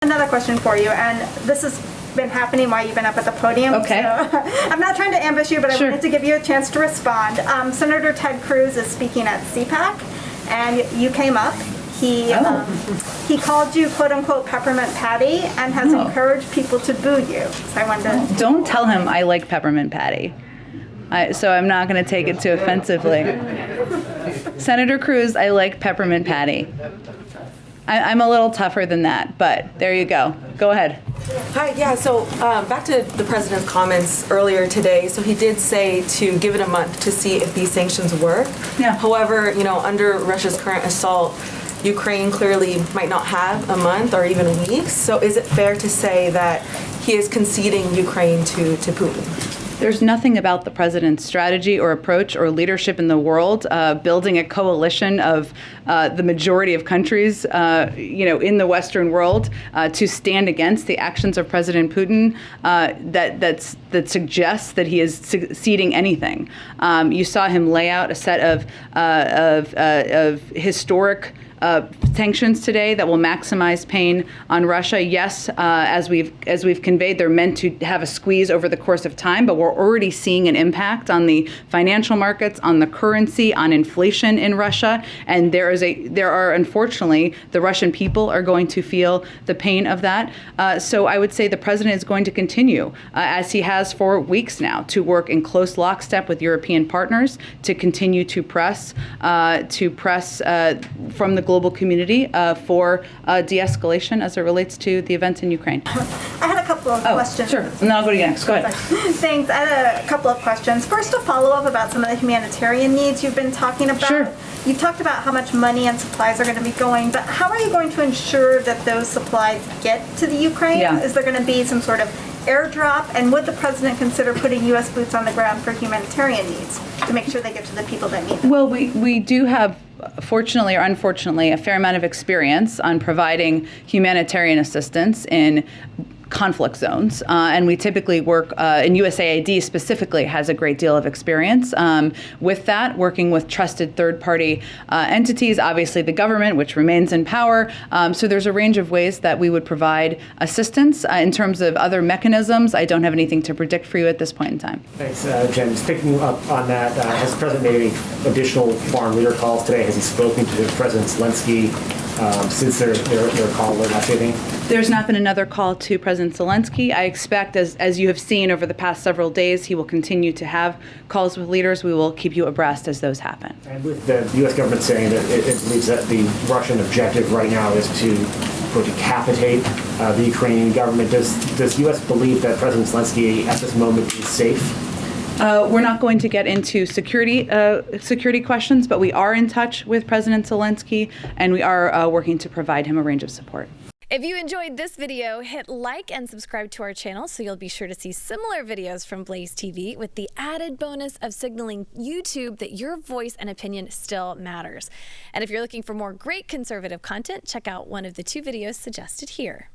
Another question for you, and this has been happening while you've been up at the podium. Okay. So I'm not trying to ambush you, but Sure. I wanted to give you a chance to respond. Senator Ted Cruz is speaking at CPAC, and you came up. He called you "quote unquote" Peppermint Patty, and has encouraged people to boo you. So I wanted to. Don't tell him I like Peppermint Patty. So I'm not going to take it too offensively. Senator Cruz, I like Peppermint Patty. I'm a little tougher than that, but there you go. Go ahead. Hi, yeah, so back to the president's comments earlier today. So he did say to give it a month to see if these sanctions work. Yeah. However, under Russia's current assault, Ukraine clearly might not have a month or even weeks. So is it fair to say that he is conceding Ukraine to Putin? There's nothing about the president's strategy or approach or leadership in the world, building a coalition of the majority of countries, in the Western world to stand against the actions of President Putin that suggests that he is ceding anything. You saw him lay out a set of historic sanctions today that will maximize pain on Russia. Yes, as we've conveyed, they're meant to have a squeeze over the course of time, but we're already seeing an impact on the financial markets, on the currency, on inflation in Russia, and there are unfortunately the Russian people are going to feel the pain of that. So I would say the president is going to continue, as he has for weeks now, to work in close lockstep with European partners to continue to press from the global community for de-escalation as it relates to the events in Ukraine. I had a couple of questions. Sure, and then I'll go to you next. Go ahead. Thanks. I had a couple of questions. First, a follow-up about some of the humanitarian needs you've been talking about. Sure. You've talked about how much money and supplies are going to be going, but how are you going to ensure that those supplies get to the Ukraine? Yeah. Is there going to be some sort of airdrop? And would the president consider putting U.S. boots on the ground for humanitarian needs to make sure they get to the people that need them? Well, we do have, fortunately or unfortunately, a fair amount of experience on providing humanitarian assistance in conflict zones, and we typically work, and USAID specifically has a great deal of experience with that, working with trusted third-party entities, obviously the government, which remains in power. So there's a range of ways that we would provide assistance. In terms of other mechanisms, I don't have anything to predict for you at this point in time. Thanks, Jen. Just picking up on that, has the president made any additional foreign leader calls today? Has he spoken to President Zelensky since their call last evening? There's not been another call to President Zelensky. I expect, as you have seen over the past several days, he will continue to have calls with leaders. We will keep you abreast as those happen. And with the U.S. government saying that it believes that the Russian objective right now is to decapitate the Ukrainian government, does the U.S. believe that President Zelensky at this moment is safe? We're not going to get into security questions, but we are in touch with President Zelensky, and we are working to provide him a range of support. If you enjoyed this video, hit like and subscribe to our channel so you'll be sure to see similar videos from BlazeTV with the added bonus of signaling YouTube that your voice and opinion still matters. And if you're looking for more great conservative content, check out one of the 2 videos suggested here.